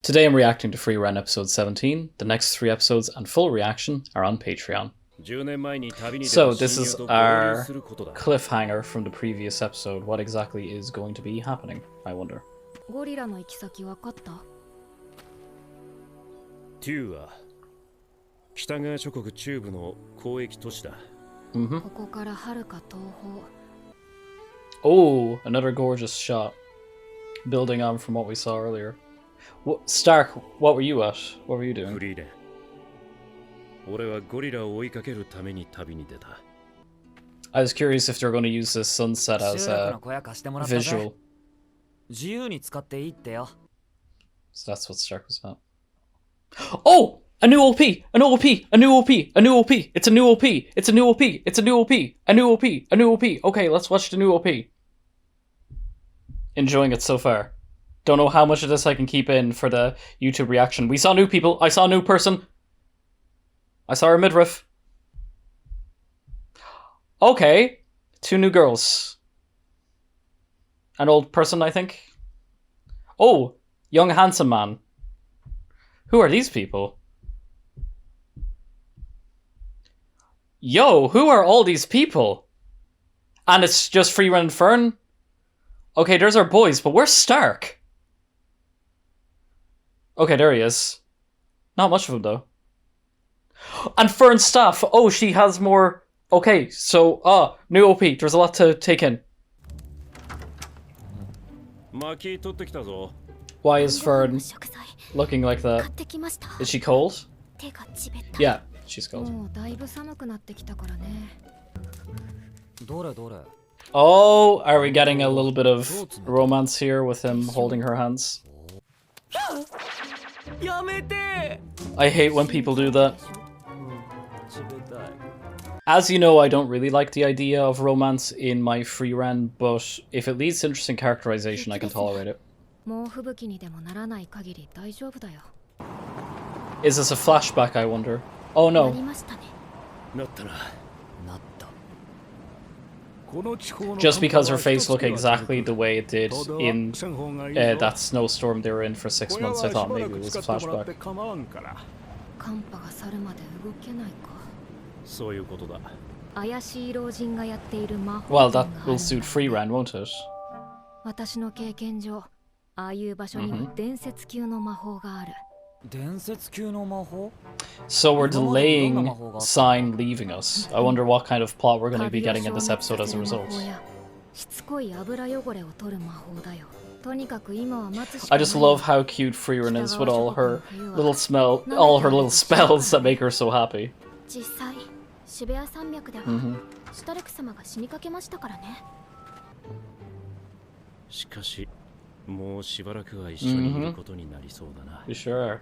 Today I'm reacting to Frieren episode 17. The next 3 episodes and full reaction are on Patreon. So this is our cliffhanger from the previous episode. What exactly is going to be happening, I wonder. Oh, another gorgeous shot. Building on from what we saw earlier. Stark, what were you at? What were you doing? I was curious if they're going to use this sunset as a visual. So that's what Stark was at. Oh! A new OP! A new OP! A new OP! A new OP! It's a new OP! It's a new OP! It's a new OP! A new OP! A new OP! Okay, let's watch the new OP. Enjoying it so far. Don't know how much of this I can keep in for the YouTube reaction. We saw new people. I saw a new person. I saw her midriff. Okay. 2 new girls. An old person, I think. Oh, young handsome man. Who are these people? Yo, who are all these people? And it's just Frieren and Fern? Okay, there's our boys, but where's Stark? Okay, there he is. Not much of him, though. And Fern's staff. Oh, she has more. Okay, so, new OP. There's a lot to take in. Why is Fern looking like that? Is she cold? Yeah, she's cold. Oh, are we getting a little bit of romance here with him holding her hands? I hate when people do that. As you know, I don't really like the idea of romance in my Frieren, but if it leads to interesting characterization, I can tolerate it. Is this a flashback, I wonder? Oh no. Just because her face looked exactly the way it did in that snowstorm they were in for 6 months, I thought maybe it was a flashback. Well, that will suit Frieren, won't it? So we're delaying Sign leaving us. I wonder what kind of plot we're going to be getting in this episode as a result. I just love how cute Frieren is with all her little spells that make her so happy. Sure.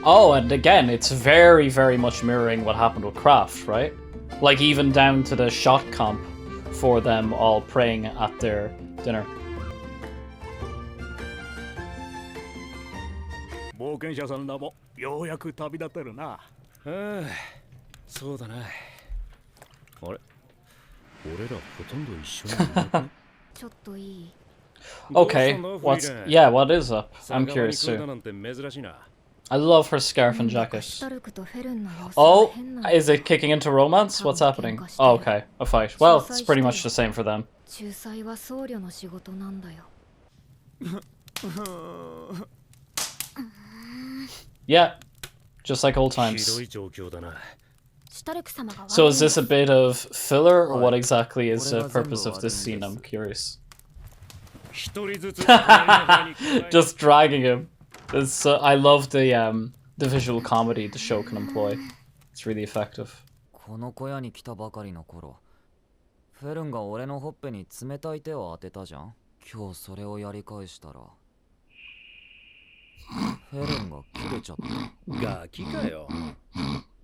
Oh, and again, it's very, very much mirroring what happened with Kraft, right? Like, even down to the shot comp for them all praying at their dinner. Okay, what is up? I'm curious too. I love her scarf and jacket. Oh, is it kicking into romance? What's happening? Oh, okay, a fight. Well, it's pretty much the same for them. Yeah, just like old times. So is this a bit of filler, or what exactly is the purpose of this scene? I'm curious. Just dragging him. I love the visual comedy the show can employ. It's really effective.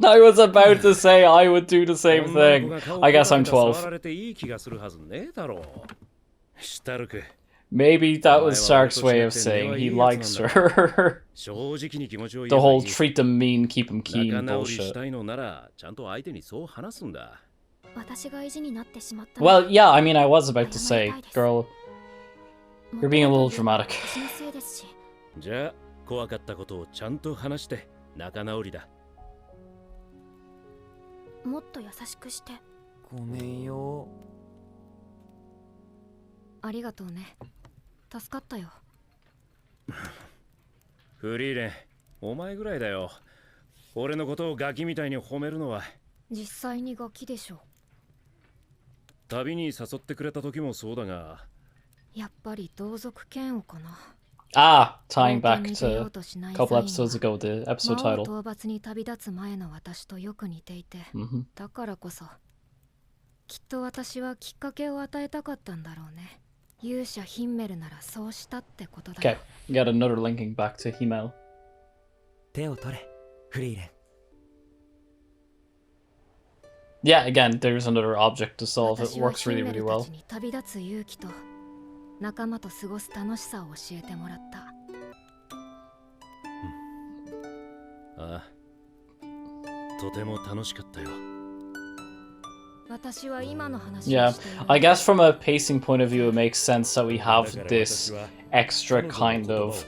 I was about to say I would do the same thing. I guess I'm 12. Maybe that was Stark's way of saying he likes her. The whole treat them mean, keep them keen bullshit. Well, yeah, I mean, I was about to say, girl, you're being a little dramatic. じゃあ怖かったことをちゃんと話して仲直りだ。もっと優しくして。ごめんよ。ありがとうね。助かったよ。フリーレン、お前ぐらいだよ。俺のことをガキみたいに褒めるのは。実際にガキでしょ。旅に誘ってくれた時もそうだが。やっぱり同族嫌悪かな。Ah, tying back to a couple episodes ago, the episode title. 討伐に旅立つ前の私とよく似ていて、だからこそきっと私はきっかけを与えたかったんだろうね。勇者ヒンメルならそうしたってことだよ。Okay, we got another linking back to Himmel. 手を取れ、フリーレン。Yeah, again, there's another object to solve. It works really, really well. 旅立つ勇気と仲間と過ごす楽しさを教えてもらった。ああ、とても楽しかったよ。私は今の話 Yeah, I guess from a pacing point of view, it makes sense that we have this extra kind of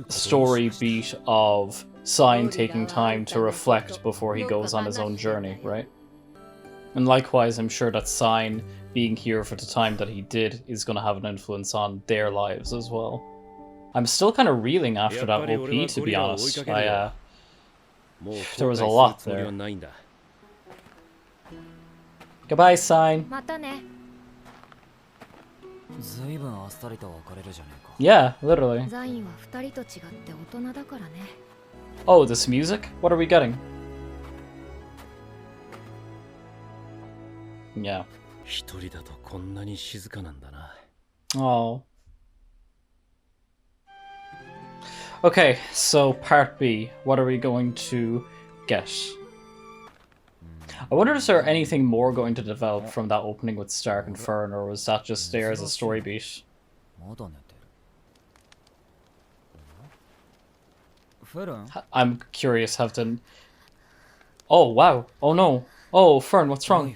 story beat of Sign taking time to reflect before he goes on his own journey, right? And likewise, I'm sure that Sign being here for the time that he did is going to have an influence on their lives as well. I'm still kind of reeling after that OP, to be honest. There was a lot there. Goodbye, Sign. Yeah, literally. Oh, this music? What are we getting? Yeah. Oh. Okay, so part B. What are we going to get? I wonder if there anything more going to develop from that opening with Stark and Fern, or was that just there as a story beat? I'm curious, have to... Oh, wow. Oh, no. Oh, Fern, what's wrong?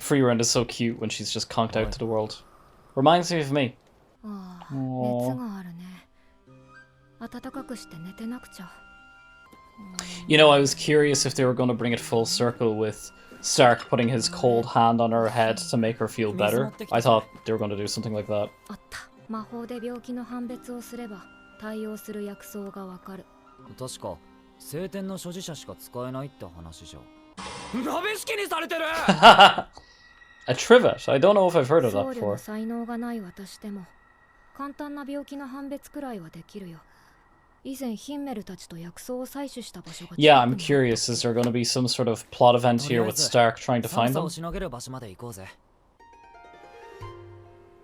Frieren is so cute when she's just conked out to the world. Reminds me of me. Aww. You know, I was curious if they were going to bring it full circle with Stark putting his cold hand on her head to make her feel better. I thought they were going to do something like that. A trivet? I don't know if I've heard of that before. Yeah, I'm curious, is there going to be some sort of plot event here with Stark trying to find them?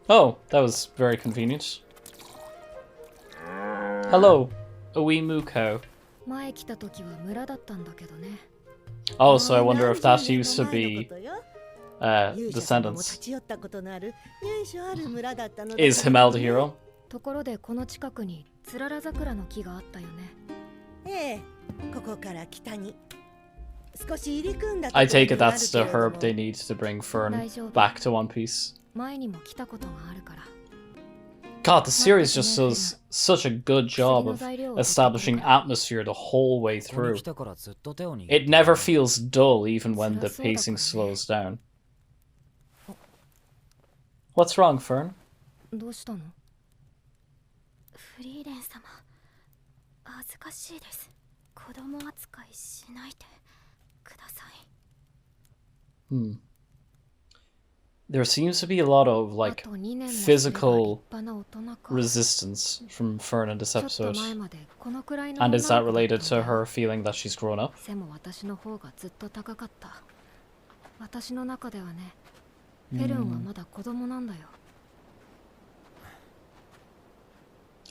Oh, that was very convenient. Hello, a wee moo cow. Oh, so I wonder if that used to be descendants. Is Himmel the hero? I take it that's the herb they need to bring Fern back to One Piece. God, the series just does such a good job of establishing atmosphere the whole way through. It never feels dull even when the pacing slows down. What's wrong, Fern? There seems to be a lot of, like, physical resistance from Fern in this episode. And is that related to her feeling that she's grown up?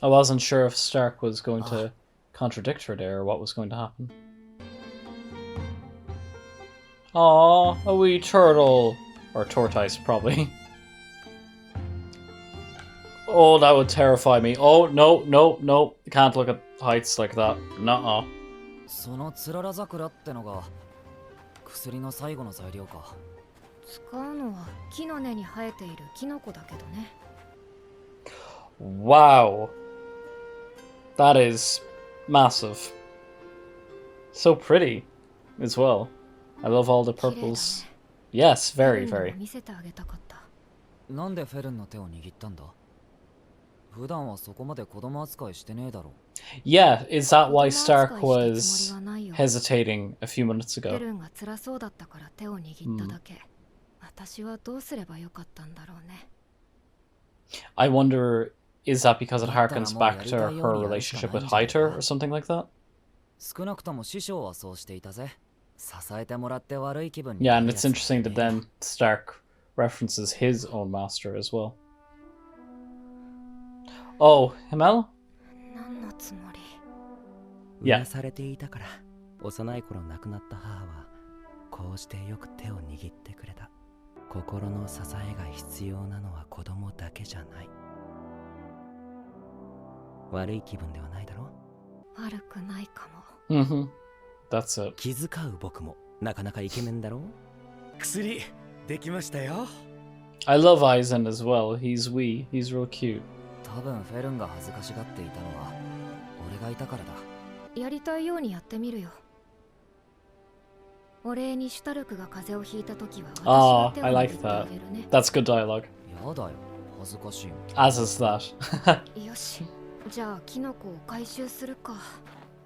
I wasn't sure if Stark was going to contradict her there or what was going to happen. Aww, a wee turtle. Or tortoise, probably. Oh, that would terrify me. Oh, no, no, no. Can't look at heights like that. Nuh-uh. 使うのは木の根に生えているキノコだけどね。Wow. That is massive. So pretty as well. I love all the purples. Yes, very, very. 見せてあげたかった。なんでフェルンの手を握ったんだ？普段はそこまで子供扱いしてねえだろ。Yeah, is that why Stark was hesitating a few minutes ago? フェルンが辛そうだったから手を握っただけ。私はどうすればよかったんだろうね。I wonder, is that because it harkens back to her relationship with Hyter or something like that? 少なくとも師匠はそうしていたぜ。支えてもらって悪い気分に。Yeah, and it's interesting that then Stark references his own master as well. Oh, Himmel? 何のつもり？噂されていたから、幼い頃亡くなった母はこうしてよく手を握ってくれた。心の支えが必要なのは子供だけじゃない。悪い気分ではないだろ？悪くないかも。That's it. 気遣う僕もなかなかイケメンだろ？薬できましたよ。I love Aizen as well. He's wee. He's real cute. 多分フェルンが恥ずかしがっていたのは俺がいたからだ。やりたいようにやってみるよ。お礼にシュタルクが風邪をひいた時は私が手を I 握 like ってあ that. げるね。That's good dialogue. やだよ、恥ずかしい。As is that. よし、じゃあキノコを回収するか。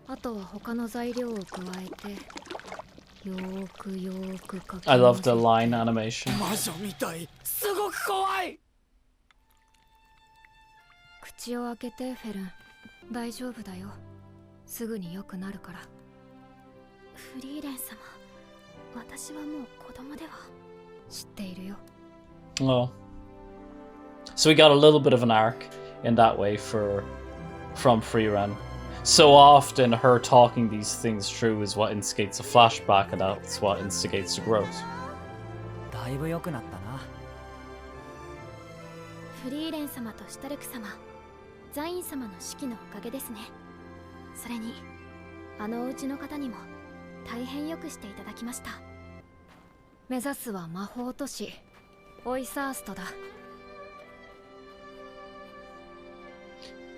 あとは他の材料を加えてよーくかき I love the line animation. 魔女みたい。すごく怖い。口を開けてフェルン。大丈夫だよ。すぐに良くなるから。フリーレン様、私はもう子供では。知っているよ。Oh. So we got a little bit of an arc in that way from Frieren. So often her talking these things through is what instigates a flashback, and that's what instigates the growth. だいぶ良くなったな。フリーレン様とシュタルク様、ザイン様の指揮のおかげですね。それにあのお家の方にも大変よくしていただきました。目指すは魔法都市オイサーストだ。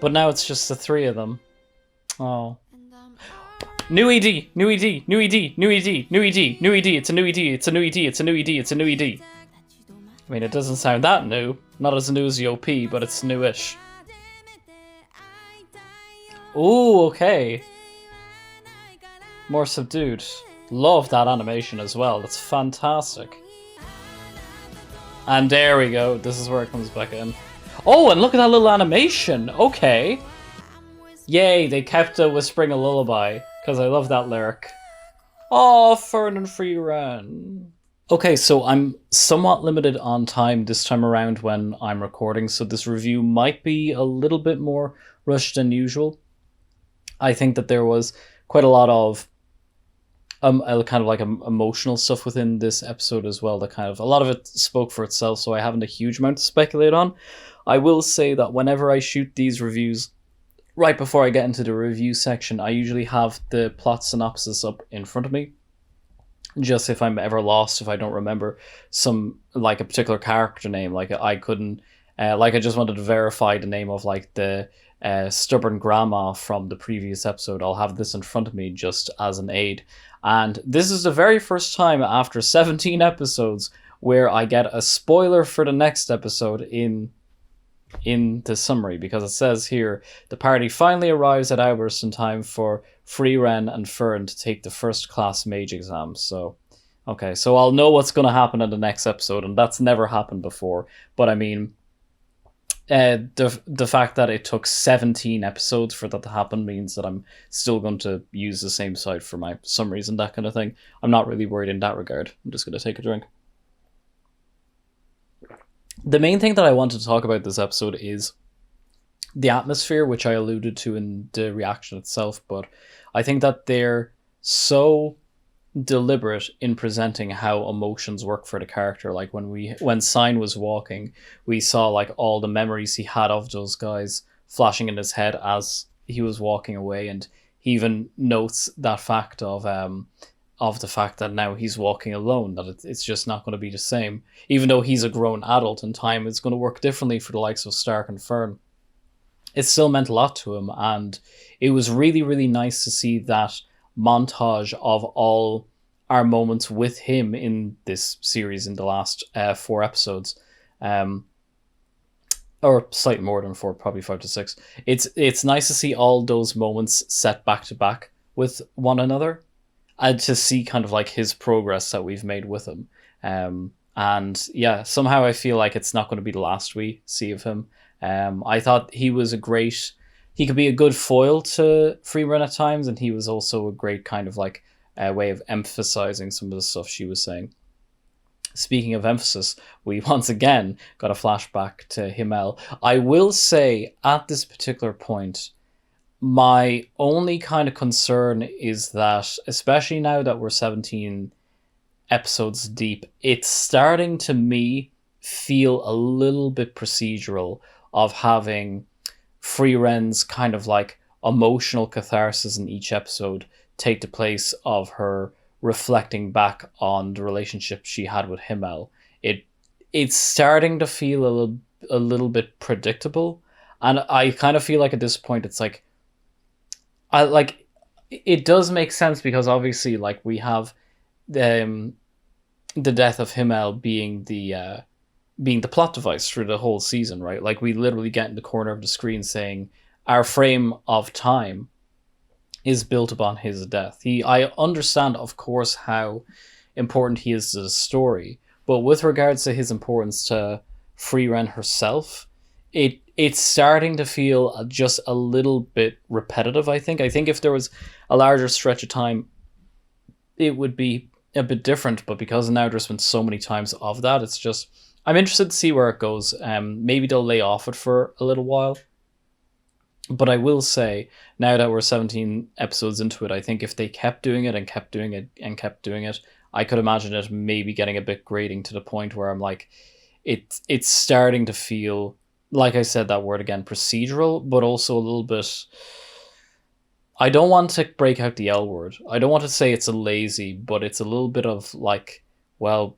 But now it's just the three of them. Oh. New ED, new ED, new ED, new ED, new ED, new ED, it's a new ED, it's a new ED, it's a new ED, it's a new ED. I mean, it doesn't sound that new. Not as new as the OP, but it's newish. Ooh, okay. More subdued. Love that animation as well. That's fantastic. And there we go. This is where it comes back in. Oh, and look at that little animation. Okay. Yay, they kept whispering a lullaby, because I love that lyric. Oh, Fern and Frieren. Okay, so I'm somewhat limited on time this time around when I'm recording, so this review might be a little bit more rushed than usual. I think that there was quite a lot of kind of like emotional stuff within this episode as well, that kind of, a lot of it spoke for itself, so I haven't a huge amount to speculate on. I will say that whenever I shoot these reviews, right before I get into the review section, I usually have the plot synopsis up in front of me. Just if I'm ever lost, if I don't remember some, like a particular character name, like I couldn't, like I just wanted to verify the name of like the stubborn grandma from the previous episode, I'll have this in front of me just as an aid. And this is the very first time after 17 episodes where I get a spoiler for the next episode in the summary, because it says here, the party finally arrives at Albers in time for Frieren and Fern to take the first class mage exam. So, okay, so I'll know what's going to happen in the next episode, and that's never happened before. But I mean, the fact that it took 17 episodes for that to happen means that I'm still going to use the same site for my summaries and that kind of thing. I'm not really worried in that regard. I'm just going to take a drink. The main thing that I wanted to talk about this episode is the atmosphere, which I alluded to in the reaction itself, but I think that they're so deliberate in presenting how emotions work for the character. Like when Sign was walking, we saw like all the memories he had of those guys flashing in his head as he was walking away, and he even notes that fact of of the fact that now he's walking alone, that it's just not going to be the same. Even though he's a grown adult and time is going to work differently for the likes of Stark and Fern, it still meant a lot to him. And it was really, really nice to see that montage of all our moments with him in this series in the last 4 episodes. Or slightly more than 4, probably 5 to 6. It's nice to see all those moments set back to back with one another, and to see kind of like his progress that we've made with him. And yeah, somehow I feel like it's not going to be the last we see of him. I thought he could be a good foil to Frieren at times, and he was also a great kind of like way of emphasizing some of the stuff she was saying. Speaking of emphasis, we once again got a flashback to Himmel. I will say at this particular point, my only kind of concern is that, especially now that we're 17 episodes deep, it's starting to me feel a little bit procedural of having Frieren's kind of like emotional catharsis in each episode take the place of her reflecting back on the relationship she had with Himmel. It's starting to feel a little bit predictable, and I kind of feel like at this point it's like, it does make sense, because obviously like we have the death of Himmel being the plot device through the whole season, right? Like we literally get in the corner of the screen saying our frame of time is built upon his death. I understand, of course, how important he is to the story, but with regards to his importance to Frieren herself, it's starting to feel just a little bit repetitive, I think. I think if there was a larger stretch of time, it would be a bit different, but because now there's been so many times of that, it's just, I'm interested to see where it goes. Maybe they'll lay off it for a little while. But I will say, now that we're 17 episodes into it, I think if they kept doing it and kept doing it and kept doing it, I could imagine it maybe getting a bit grating to the point where I'm like, it's starting to feel, like I said that word again, procedural, but also a little bit, I don't want to break out the L word. I don't want to say it's a lazy, but it's a little bit of like, well,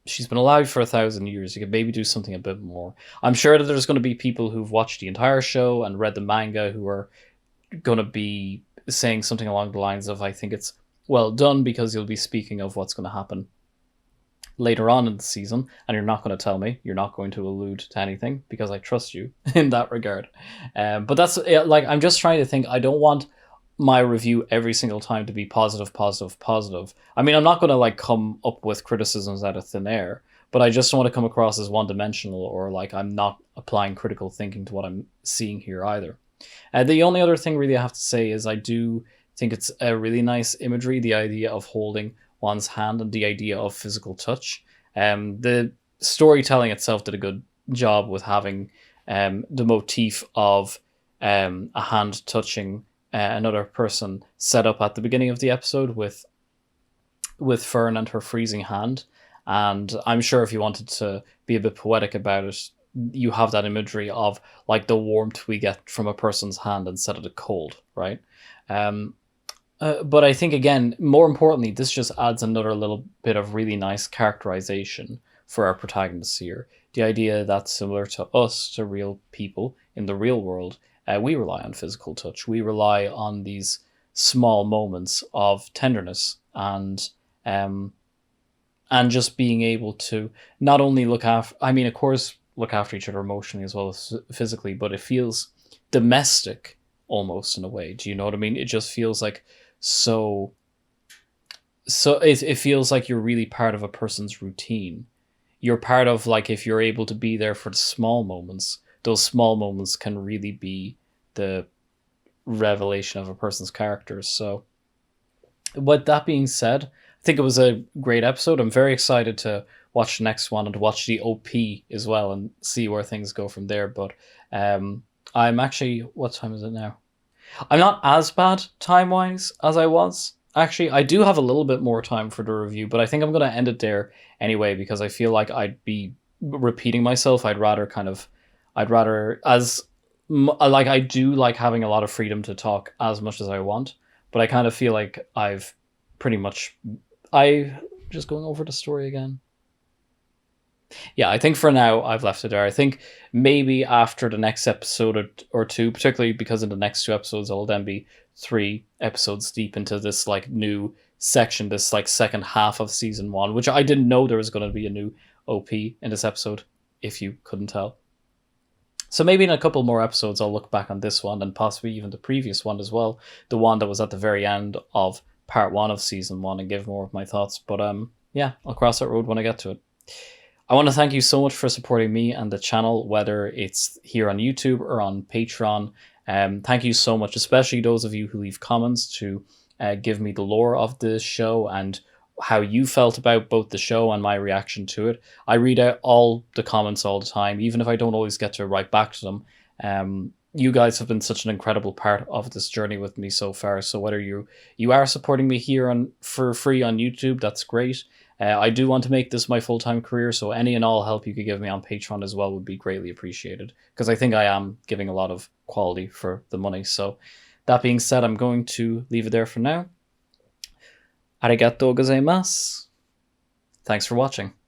she's been alive for 1,000 years. You could maybe do something a bit more. I'm sure that there's going to be people who've watched the entire show and read the manga who are going to be saying something along the lines of, I think it's well done, because you'll be speaking of what's going to happen later on in the season, and you're not going to tell me. You're not going to allude to anything, because I trust you in that regard. But that's like, I'm just trying to think. I don't want my review every single time to be positive, positive, positive. I mean, I'm not going to like come up with criticisms out of thin air, but I just don't want to come across as one-dimensional, or like I'm not applying critical thinking to what I'm seeing here either. The only other thing really I have to say is I do think it's a really nice imagery, the idea of holding one's hand and the idea of physical touch. The storytelling itself did a good job with having the motif of a hand touching another person set up at the beginning of the episode with Fern and her freezing hand. And I'm sure if you wanted to be a bit poetic about it, you have that imagery of like the warmth we get from a person's hand instead of the cold, right? But I think, again, more importantly, this just adds another little bit of really nice characterization for our protagonists here. The idea that, similar to us, to real people in the real world, we rely on physical touch. We rely on these small moments of tenderness and just being able to not only look after, I mean, of course, look after each other emotionally as well as physically, but it feels domestic almost in a way. Do you know what I mean? It just feels like so it feels like you're really part of a person's routine. You're part of, like, if you're able to be there for the small moments, those small moments can really be the revelation of a person's character. So with that being said, I think it was a great episode. I'm very excited to watch the next one and to watch the OP as well and see where things go from there. But I'm actually, what time is it now? I'm not as bad time-wise as I was. Actually, I do have a little bit more time for the review, but I think I'm going to end it there anyway, because I feel like I'd be repeating myself. I do like having a lot of freedom to talk as much as I want, but I kind of feel like I've pretty much... just going over the story again. Yeah, I think for now I've left it there. I think maybe after the next episode or two, particularly because in the next 2 episodes I'll then be 3 episodes deep into this like new section, this like second half of season 1, which I didn't know there was going to be a new OP in this episode, if you couldn't tell. So maybe in a couple more episodes I'll look back on this one and possibly even the previous one as well, the one that was at the very end of part 1 of season 1, and give more of my thoughts. But yeah, I'll cross that road when I get to it. I want to thank you so much for supporting me and the channel, whether it's here on YouTube or on Patreon. Thank you so much, especially those of you who leave comments to give me the lore of the show and how you felt about both the show and my reaction to it. I read out all the comments all the time, even if I don't always get to write back to them. You guys have been such an incredible part of this journey with me so far. So whether you are supporting me here for free on YouTube, that's great. I do want to make this my full-time career, so any and all help you could give me on Patreon as well would be greatly appreciated, because I think I am giving a lot of quality for the money. So that being said, I'm going to leave it there for now. Arigatou gozaimasu. Thanks for watching.